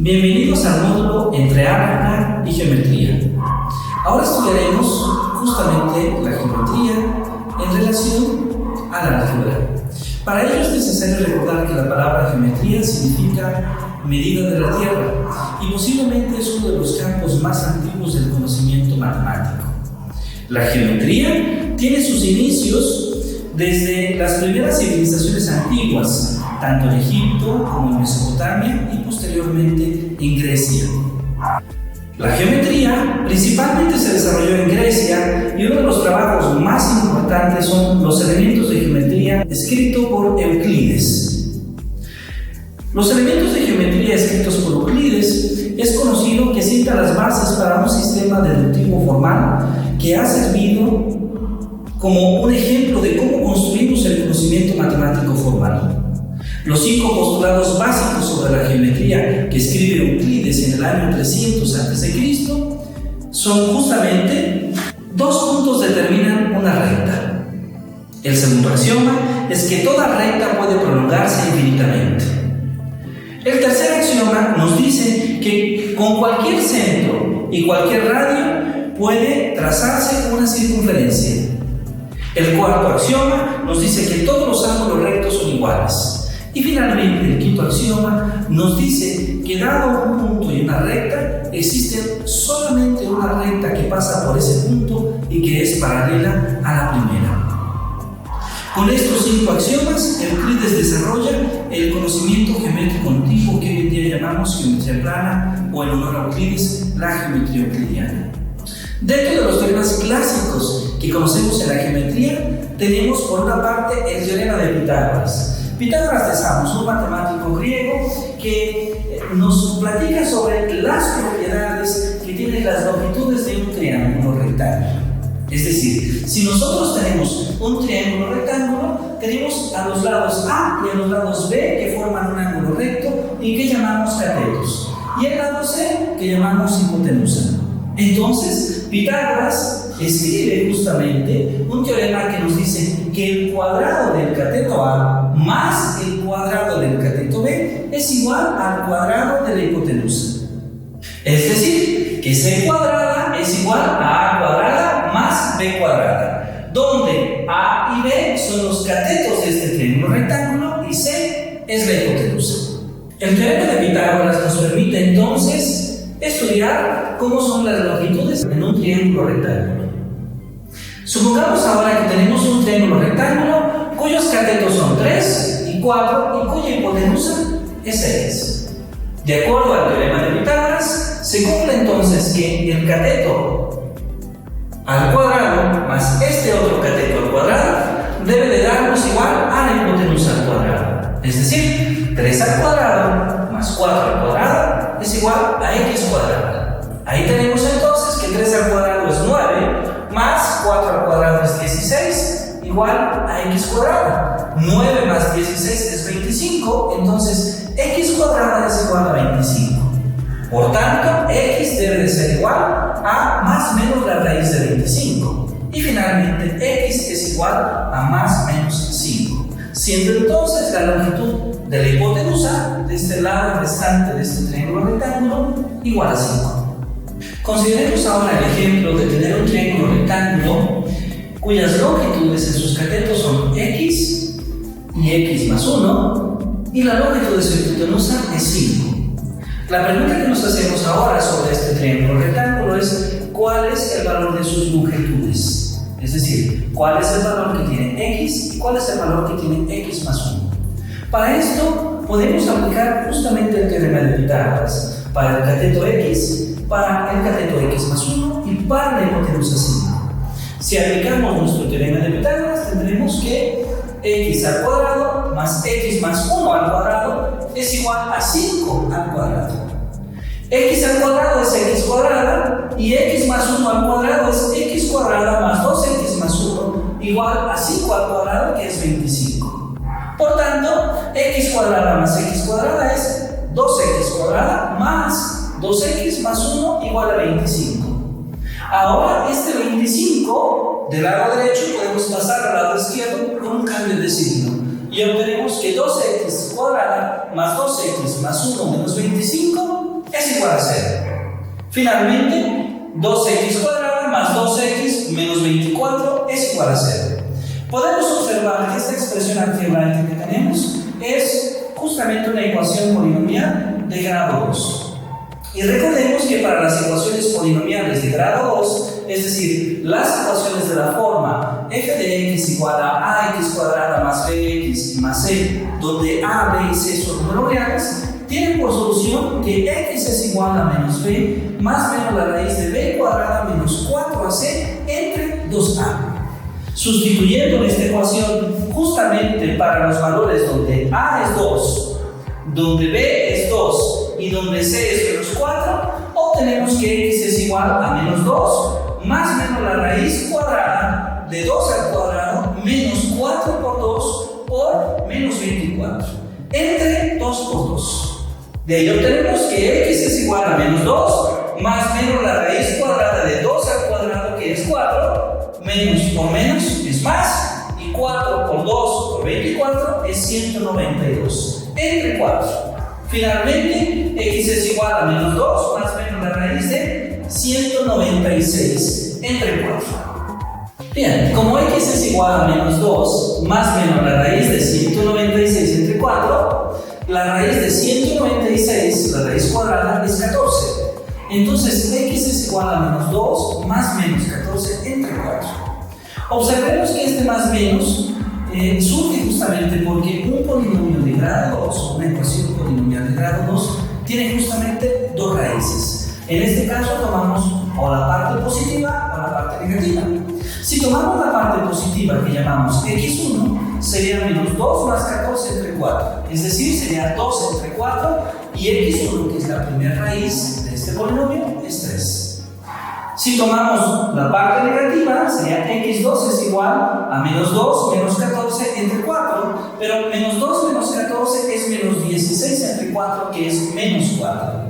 Bienvenidos al módulo entre álgebra y geometría. Ahora estudiaremos justamente la geometría en relación a la álgebra. Para ello es necesario recordar que la palabra geometría significa medida de la Tierra y posiblemente es uno de los campos más antiguos del conocimiento matemático. La geometría tiene sus inicios desde las primeras civilizaciones antiguas, tanto en Egipto como en Mesopotamia y posteriormente en Grecia. La geometría principalmente se desarrolló en Grecia y uno de los trabajos más importantes son los elementos de geometría escrito por Euclides. Los elementos de geometría escritos por Euclides es conocido que sienta las bases para un sistema deductivo formal que ha servido como un ejemplo de cómo construimos el conocimiento matemático formal. Los 5 postulados básicos sobre la geometría que escribe Euclides en el año 300 a.C. son justamente 2 puntos determinan una recta. El segundo axioma es que toda recta puede prolongarse infinitamente. El tercer axioma nos dice que con cualquier centro y cualquier radio puede trazarse una circunferencia. El cuarto axioma nos dice que todos los ángulos rectos son iguales. Y finalmente el quinto axioma nos dice que dado un punto y una recta, existe solamente una recta que pasa por ese punto y que es paralela a la primera. Con estos 5 axiomas, Euclides desarrolla el conocimiento geométrico antiguo que hoy en día llamamos geometría plana o en honor a Euclides, la geometría euclidiana. Dentro de los teoremas clásicos que conocemos en la geometría, tenemos por una parte el teorema de Pitágoras. Pitágoras de Samos, un matemático griego que nos platica sobre las propiedades que tienen las longitudes de un triángulo rectángulo. Es decir, si nosotros tenemos un triángulo rectángulo, tenemos a los lados A y a los lados B que forman un ángulo recto y que llamamos catetos, y el lado C que llamamos hipotenusa. Entonces, Pitágoras escribe justamente un teorema que nos dice que el cuadrado del cateto A más el cuadrado del cateto B es igual al cuadrado de la hipotenusa. Es decir, que C cuadrada es igual a A cuadrada más B cuadrada, donde A y B son los catetos de este triángulo rectángulo y C es la hipotenusa. El teorema de Pitágoras nos permite entonces estudiar cómo son las longitudes en un triángulo rectángulo. Supongamos ahora que tenemos un triángulo rectángulo cuyos catetos son 3 y 4 y cuya hipotenusa es X. De acuerdo al teorema de Pitágoras, se cumple entonces que el cateto al cuadrado más este otro cateto al cuadrado debe de darnos igual a la hipotenusa al cuadrado. Es decir, 3 al cuadrado más 4 al cuadrado es igual a X cuadrada. Ahí tenemos entonces que 3 al cuadrado es 9 más 4 al cuadrado es 16 igual a X cuadrada. 9 más 16 es 25, entonces X cuadrada es igual a 25. Por tanto, X debe de ser igual a más menos la raíz de 25. Y finalmente, X es igual a más menos 5. Siendo entonces la longitud de la hipotenusa de este lado restante de este triángulo rectángulo igual a 5. Consideremos ahora el ejemplo de tener un triángulo rectángulo cuyas longitudes en sus catetos son X y X más 1 y la longitud de su hipotenusa es 5. La pregunta que nos hacemos ahora sobre este triángulo rectángulo es ¿cuál es el valor de sus longitudes? Es decir, ¿cuál es el valor que tiene X y cuál es el valor que tiene X más 1? Para esto podemos aplicar justamente el teorema de Pitágoras para el cateto X, para el cateto X más 1 y para la hipotenusa 5. Si aplicamos nuestro teorema de Pitágoras, tendremos que X al cuadrado más X más 1 al cuadrado es igual a 5 al cuadrado. X al cuadrado es X cuadrada y X más 1 al cuadrado es X cuadrada más 2X más 1 igual a 5 al cuadrado, que es 25. Por tanto, X cuadrada más X cuadrada es 2X cuadrada más 2X más 1 igual a 25. Ahora, este 25 del lado derecho podemos pasar al lado izquierdo con un cambio de signo y obtenemos que 2X cuadrada más 2X más 1 menos 25 es igual a 0. Finalmente, 2x cuadrada más 2x menos 24 es igual a 0. Podemos observar que esta expresión algebraica que tenemos es justamente una ecuación polinomial de grado 2. Y recordemos que para las ecuaciones polinomiales de grado 2, es decir, las ecuaciones de la forma f de x igual a ax cuadrada más bx más c, donde a, b y c son números reales, tienen por solución que x es igual a menos b más menos la raíz de b cuadrada menos 4ac entre 2a. Sustituyendo esta ecuación justamente para los valores donde a es 2, donde b es 2 y donde c es menos 4, obtenemos que x es igual a menos 2 más menos la raíz cuadrada de 2 al cuadrado menos 4 por 2 por menos 24 entre 2 por 2. De ahí obtenemos que x es igual a menos 2 más menos la raíz cuadrada de 2 al cuadrado, que es 4, menos por menos es más, y 4 por 2 por 24 es 192 entre 4. Finalmente, x es igual a menos 2 más menos la raíz de 196 entre 4. Bien, como x es igual a menos 2 más menos la raíz de 196 entre 4, la raíz de 196, la raíz cuadrada, es 14. Entonces, x es igual a menos 2 más menos 14 entre 4. Observemos que este más menos surge justamente porque un polinomio de grado 2, una ecuación polinomial de grado 2, tiene justamente dos raíces. En este caso tomamos o la parte positiva o la parte negativa. Si tomamos la parte positiva que llamamos x1, sería menos 2 más 14 entre 4, es decir, sería 2 entre 4, y x1, que es la primera raíz de este polinomio, es 3. Si tomamos la parte negativa, sería x2 es igual a menos 2 menos 14 entre 4, pero menos 2 menos 14 es menos 16 entre 4, que es menos 4.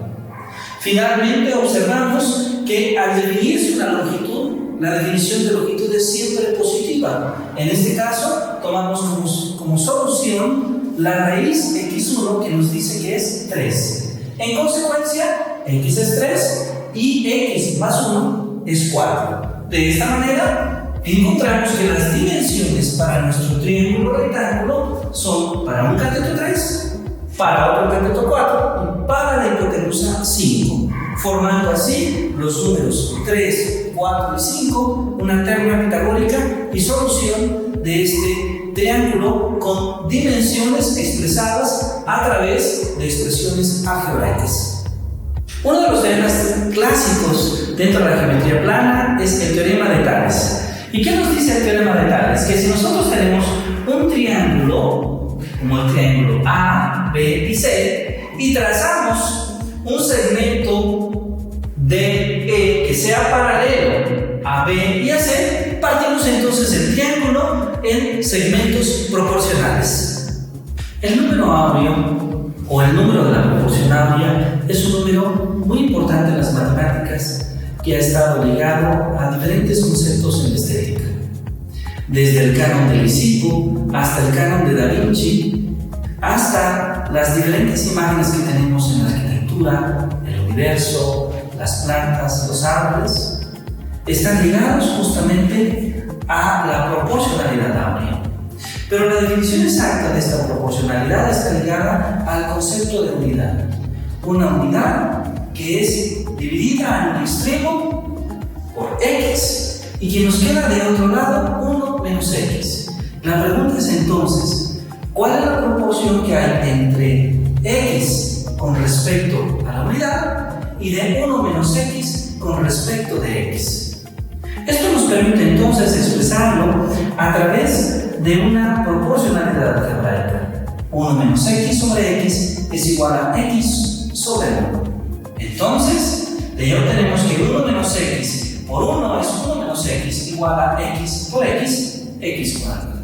Finalmente observamos que al definirse una longitud, la definición de longitud es siempre positiva. En este caso, tomamos como solución la raíz x1, que nos dice que es 3. En consecuencia, x es 3 y x más 1 es 4. De esta manera, encontramos que las dimensiones para nuestro triángulo rectángulo son para un cateto 3, para otro cateto 4 y para la hipotenusa 5, formando así los números 3, 4 y 5, una terna pitagórica y solución de este triángulo con dimensiones expresadas a través de expresiones algebraicas. Uno de los teoremas clásicos dentro de la geometría plana es el teorema de Tales. ¿Y qué nos dice el teorema de Tales? Que si nosotros tenemos un triángulo, como el triángulo A, B y C, y trazamos un segmento de E que sea paralelo a B y a C, partimos entonces el triángulo en segmentos proporcionales. El número áureo o el número de la proporción áurea es un número muy importante en las matemáticas que ha estado ligado a diferentes conceptos en la estética. Desde el canon de Lisipo hasta el canon de Da Vinci, hasta las diferentes imágenes que tenemos en la arquitectura, el universo, las plantas, los árboles, están ligados justamente a la proporcionalidad áurea. Pero la definición exacta de esta proporcionalidad está ligada al concepto de unidad. Una unidad que es dividida en un extremo por x y que nos queda de otro lado 1 menos x. La pregunta es entonces, ¿cuál es la proporción que hay entre x con respecto a la unidad y de 1 menos x con respecto de x? Esto nos permite entonces expresarlo a través de una proporcionalidad algebraica. 1 menos x sobre x es igual a x sobre 1. Entonces, de ahí obtenemos que 1 menos x por 1 es 1 menos x igual a x por x, x cuadrado.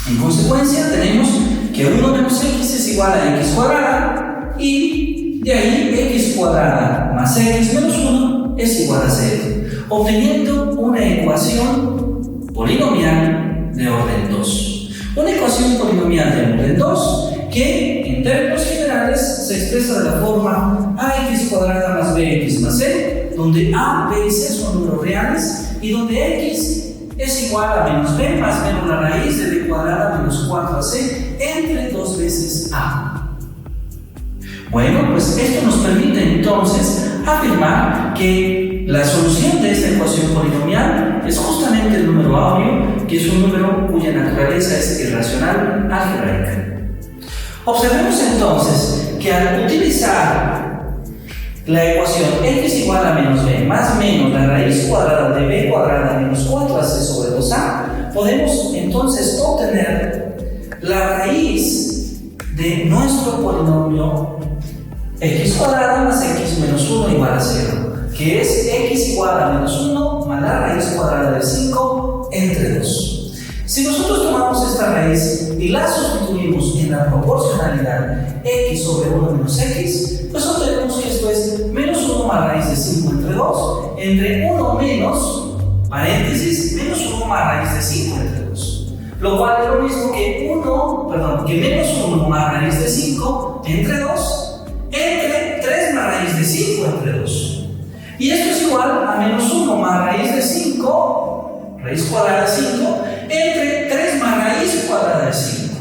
En consecuencia, tenemos que 1 menos x es igual a x cuadrada y de ahí x cuadrada más x menos 1 es igual a 0, obteniendo una ecuación polinomial de orden 2. Una ecuación polinomial de orden 2 que, en términos generales, se expresa de la forma ax cuadrada más bx más c, donde a, b y c son números reales y donde x es igual a menos b más menos la raíz de b cuadrada menos 4ac entre 2 veces a. Bueno, pues esto nos permite entonces afirmar que la solución de esta ecuación polinomial es justamente el número áureo, que es un número cuya naturaleza es irracional algebraica. Observemos entonces que al utilizar la ecuación x igual a menos b más menos la raíz cuadrada de b cuadrada menos 4ac sobre 2a, podemos entonces obtener la raíz de nuestro polinomio x cuadrada más x menos 1 igual a 0, que es x igual a menos 1 más la raíz cuadrada de 5 entre 2. Si nosotros tomamos esta raíz y la sustituimos en la proporcionalidad x sobre 1 menos x, pues obtenemos que esto es menos 1 más raíz de 5 entre 2, entre 1 menos, paréntesis, menos 1 más raíz de 5 entre 2. Lo cual es lo mismo que menos 1 más raíz de 5 entre 2, entre 3 más raíz de 5 entre 2. Y esto es igual a menos 1 más raíz de 5, raíz cuadrada de 5, entre 3 más raíz cuadrada de 5.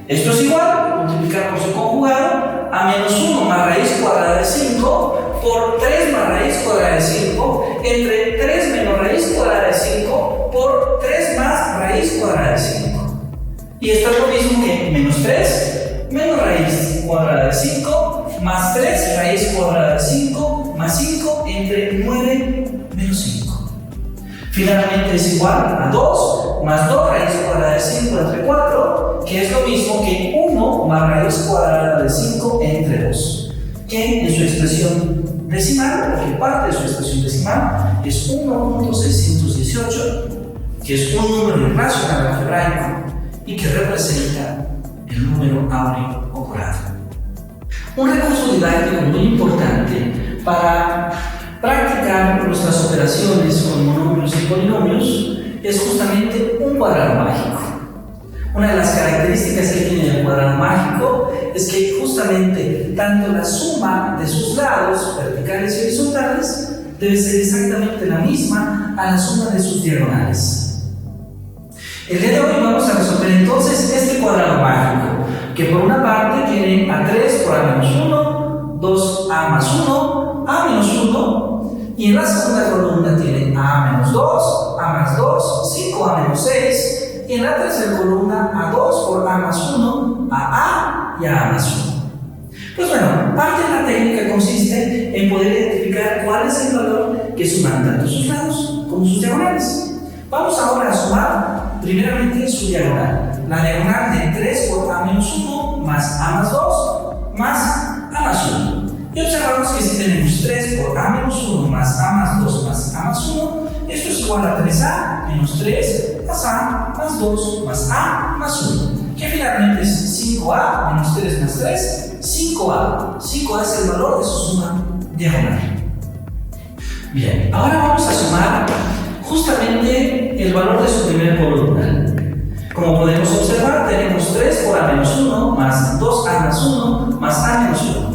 Esto es igual, multiplicar por su conjugado, a menos 1 más raíz cuadrada de 5 por 3 más raíz cuadrada de 5, entre 3 menos raíz cuadrada de 5 por 3 más raíz cuadrada de 5. Y esto es lo mismo que menos 3 menos raíz cuadrada de 5 más 3 raíz cuadrada de 5 más 5 entre 9 menos 5. Finalmente es igual a 2 más 2 raíz cuadrada de 5 entre 4, que es lo mismo que 1 más raíz cuadrada de 5 entre 2, que en su expresión decimal, porque parte de su expresión decimal es 1.618, que es un número irracional algebraico y que representa el número áureo o cuadrado. Un recurso didáctico muy importante para practicar nuestras operaciones con monomios y polinomios es justamente un cuadrado mágico. Una de las características que tiene el cuadrado mágico es que justamente tanto la suma de sus lados verticales y horizontales debe ser exactamente la misma a la suma de sus diagonales. El día de hoy vamos a resolver entonces este cuadrado mágico, que por una parte tiene a3 por a menos 1, 2a más 1, a menos 1, y en la segunda columna tiene a menos 2, a más 2, 5a menos 6, y en la tercera columna a2 por a más 1, a y a más 1. Pues bueno, parte de la técnica consiste en poder identificar cuál es el valor que suman tanto sus lados como sus diagonales. Vamos ahora a sumar primeramente su diagonal. La diagonal de 3 por a menos 1 más a más 2 más a más 1. Y observamos que si tenemos 3 por a menos 1 más a más 2 más a más 1, esto es igual a 3a menos 3 más a más 2 más a más 1, que finalmente es 5a menos 3 más 3, 5a. 5a es el valor de su suma diagonal. Bien, ahora vamos a sumar justamente el valor de su primera columna. Como podemos observar, tenemos 3 por a menos 1 más 2a más 1 más a menos 1.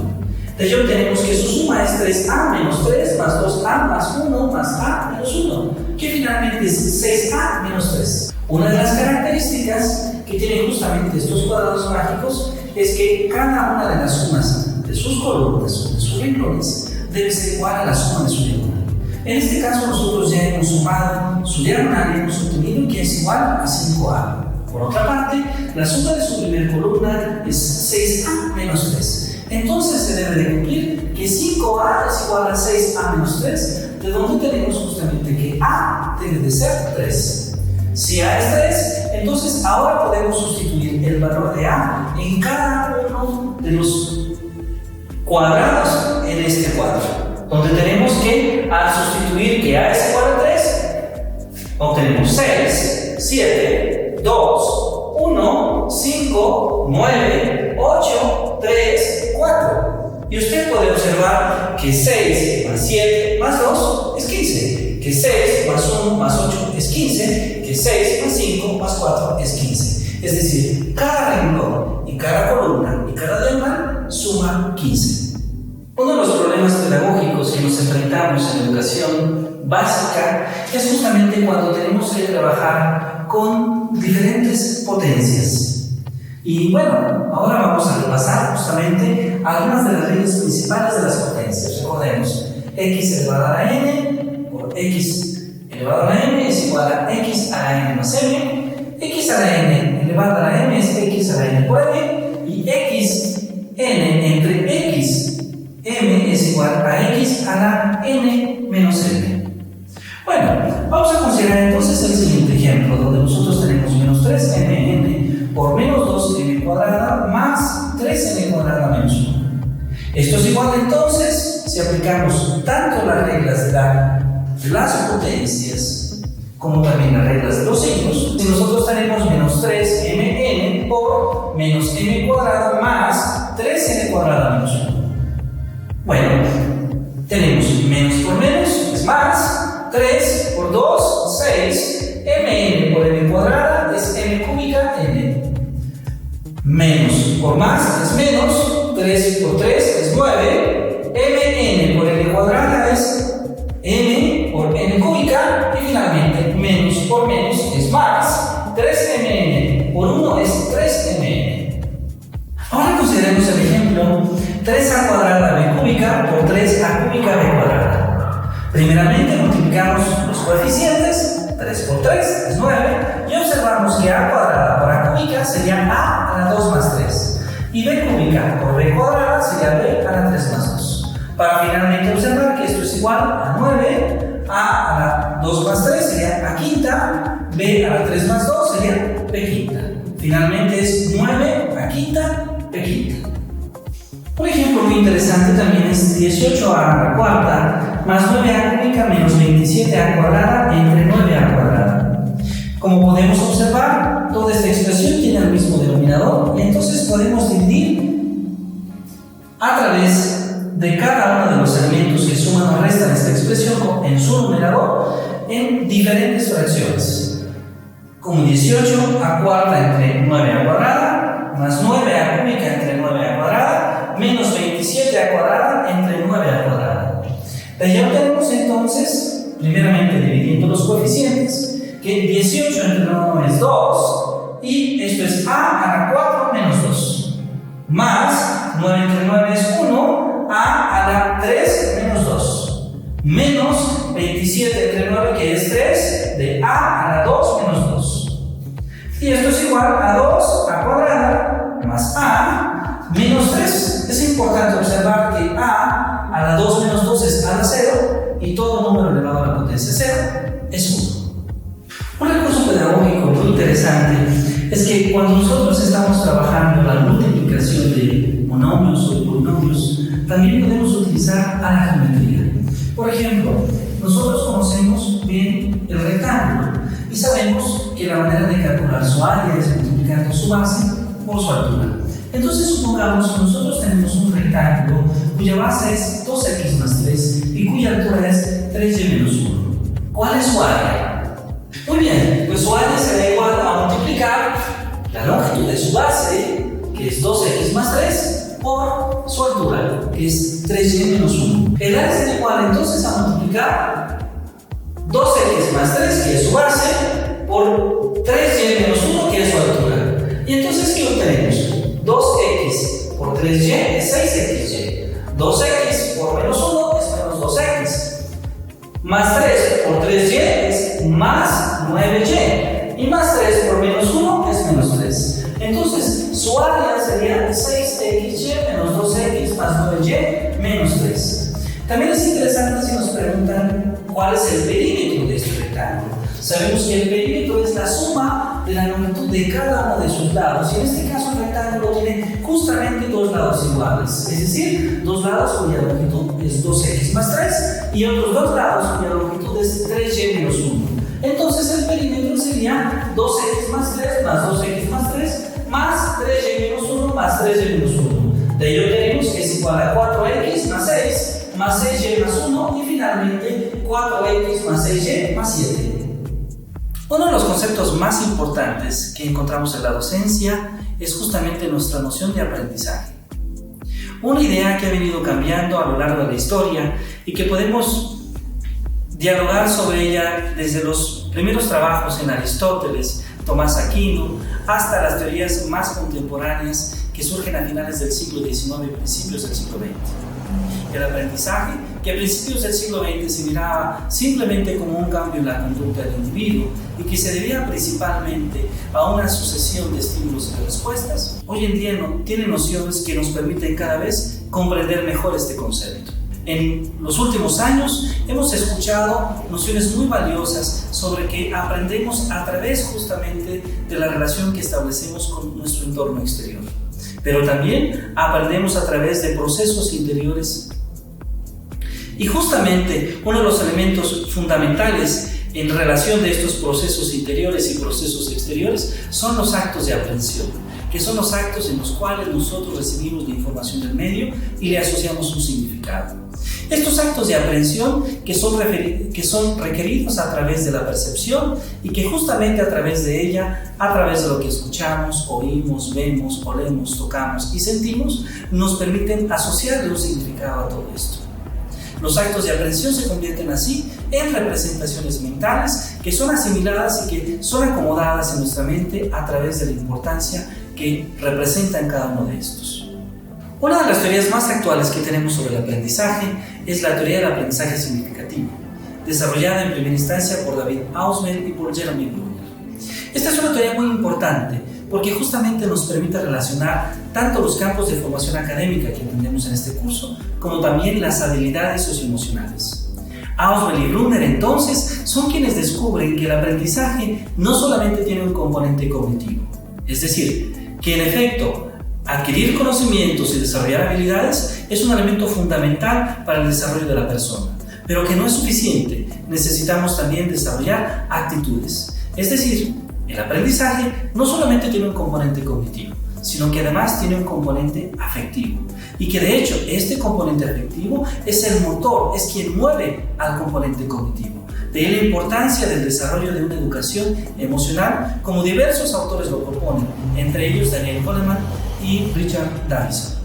De ello tenemos que su suma es 3a menos 3 más 2a más 1 más a menos 1, que finalmente es 6a menos 3. Una de las características que tienen justamente estos cuadrados mágicos es que cada una de las sumas de sus columnas o de sus renglones debe ser igual a la suma de su diagonal. En este caso nosotros ya hemos sumado su diagonal y hemos obtenido que es igual a 5a. Por otra parte, la suma de su primera columna es 6a menos 3. Entonces se debe de cumplir que 5a es igual a 6a menos 3, de donde tenemos justamente que a debe de ser 3. Si a es 3, entonces ahora podemos sustituir el valor de a en cada uno de los cuadrados en este cuadro, donde tenemos que al sustituir que a es igual a 3, obtenemos 6, 7, 2, 1, 5, 9, 8, 3, 4. Y usted puede observar que 6 más 7 más 2 es 15, que 6 más 1 más 8 es 15, que 6 más 5 más 4 es 15. Es decir, cada renglón y cada columna y cada diagonal suma 15. Uno de los enfrentamos en educación básica es justamente cuando tenemos que trabajar con diferentes potencias. Y bueno, ahora vamos a repasar justamente algunas de las reglas principales de las potencias. Recordemos, x elevado a la n por x elevado a la m es igual a x a la n más m, x a la n elevado a la m es x a la n por m, y x n entre x m es igual a x a la n menos m. Bueno, vamos a considerar entonces el siguiente ejemplo, donde nosotros tenemos menos 3mn por menos 2m cuadrada más 3n cuadrada menos 1. Esto es igual entonces, si aplicamos tanto las reglas de las potencias como también las reglas de los signos, si nosotros tenemos menos 3mn por menos m cuadrada más 3n cuadrada menos 1. Bueno, tenemos menos por menos es más, 3 por 2, 6, mn por m cuadrada es m cúbica n. Menos por más es menos, 3 por 3 es 9, mn por m cuadrada es m por n cúbica, y finalmente menos por menos es más, 3mn por 1 es 3mn. Ahora consideremos el ejemplo 3a cuadrada b cúbica por 3a cúbica b cuadrada. Primeramente multiplicamos los coeficientes, 3 por 3 es 9, y observamos que a cuadrada por a cúbica sería a la 2 más 3, y b cúbica por b cuadrada sería b a la 3 más 2, para finalmente observar que esto es igual a 9, a la 2 más 3 sería a quinta, b a la 3 más 2 sería b quinta. Finalmente es 9 a quinta, b quinta. Un ejemplo muy interesante también es 18a a la cuarta más 9a cúbica menos 27a cuadrada entre 9a cuadrada. Como podemos observar, toda esta expresión tiene el mismo denominador, y entonces podemos dividir a través de cada uno de los elementos que suman o restan esta expresión en su numerador en diferentes fracciones, como 18a cuarta entre 9a cuadrada más 9a cúbica entre 9a cuadrada menos 27a cuadrada entre 9a cuadrada. De ahí obtenemos entonces, primeramente dividiendo los coeficientes, que 18 entre 9 es 2, y esto es a la 4 menos 2, más 9 entre 9 es 1, a la 3 menos 2, menos 27 entre 9 que es 3, de a la 2 menos 2. Y esto es igual a 2 a cuadrada más a menos 3. Es importante observar que a la 2 menos 2 es a la 0, y todo número elevado a la potencia 0 es 1. Un recurso pedagógico muy interesante es que cuando nosotros estamos trabajando la multiplicación de monomios o polinomios, también podemos utilizar a la geometría. Por ejemplo, nosotros conocemos bien el rectángulo y sabemos que la manera de calcular su área es multiplicando su base por su altura. Entonces supongamos que nosotros tenemos un rectángulo cuya base es 2x más 3 y cuya altura es 3y menos 1. ¿Cuál es su área? Muy bien, pues su área será igual a multiplicar la longitud de su base, que es 2x más 3, por su altura, que es 3y menos 1. El área será igual entonces a multiplicar 2x más 3, que es su base, por 3y menos 1, que es su altura. Y entonces, ¿qué obtenemos? 2x por 3y es 6xy, 2x por menos 1 es menos 2x, más 3 por 3y es más 9y, y más 3 por menos 1 es menos 3. Entonces, su área sería 6xy menos 2x más 9y menos 3. También es interesante si nos preguntan cuál es el perímetro de este rectángulo. Sabemos que el perímetro es la suma de la longitud de cada uno de sus lados, y en este caso el rectángulo tiene justamente dos lados iguales, es decir, dos lados cuya longitud es 2x más 3 y otros dos lados cuya longitud es 3y menos 1. Entonces el perímetro sería 2x más 3 más 2x más 3 más 3y menos 1 más 3y menos 1. De ello tenemos que es igual a 4x más 6 más 6y más 1, y finalmente 4x más 6y más 7. Uno de los conceptos más importantes que encontramos en la docencia es justamente nuestra noción de aprendizaje. una idea que ha venido cambiando a lo largo de la historia y que podemos dialogar sobre ella desde los primeros trabajos en Aristóteles, Tomás Aquino, hasta las teorías más contemporáneas que surgen a finales del siglo XIX y principios del siglo XX. El aprendizaje, que a principios del siglo XX se miraba simplemente como un cambio en la conducta del individuo y que se debía principalmente a una sucesión de estímulos y de respuestas, hoy en día tiene nociones que nos permiten cada vez comprender mejor este concepto. En los últimos años hemos escuchado nociones muy valiosas sobre que aprendemos a través justamente de la relación que establecemos con nuestro entorno exterior, pero también aprendemos a través de procesos interiores. Y justamente uno de los elementos fundamentales en relación de estos procesos interiores y procesos exteriores son los actos de aprehensión, que son los actos en los cuales nosotros recibimos la información del medio y le asociamos un significado. Estos actos de aprehensión que son requeridos a través de la percepción y que justamente a través de ella, a través de lo que escuchamos, oímos, vemos, olemos, tocamos y sentimos, nos permiten asociarle un significado a todo esto. Los actos de aprehensión se convierten así en representaciones mentales que son asimiladas y que son acomodadas en nuestra mente a través de la importancia que representan cada uno de estos. Una de las teorías más actuales que tenemos sobre el aprendizaje es la teoría del aprendizaje significativo, desarrollada en primera instancia por David Ausubel y por Jeremy Bruner. Esta es una teoría muy importante porque justamente nos permite relacionar tanto los campos de formación académica que entendemos en este curso, como también las habilidades socioemocionales. Ausubel y Bruner entonces son quienes descubren que el aprendizaje no solamente tiene un componente cognitivo, es decir, que en efecto adquirir conocimientos y desarrollar habilidades es un elemento fundamental para el desarrollo de la persona, pero que no es suficiente, necesitamos también desarrollar actitudes, es decir, el aprendizaje no solamente tiene un componente cognitivo, sino que además tiene un componente afectivo. Y que de hecho este componente afectivo es el motor, es quien mueve al componente cognitivo. De ahí la importancia del desarrollo de una educación emocional, como diversos autores lo proponen, entre ellos Daniel Goleman y Richard Davidson.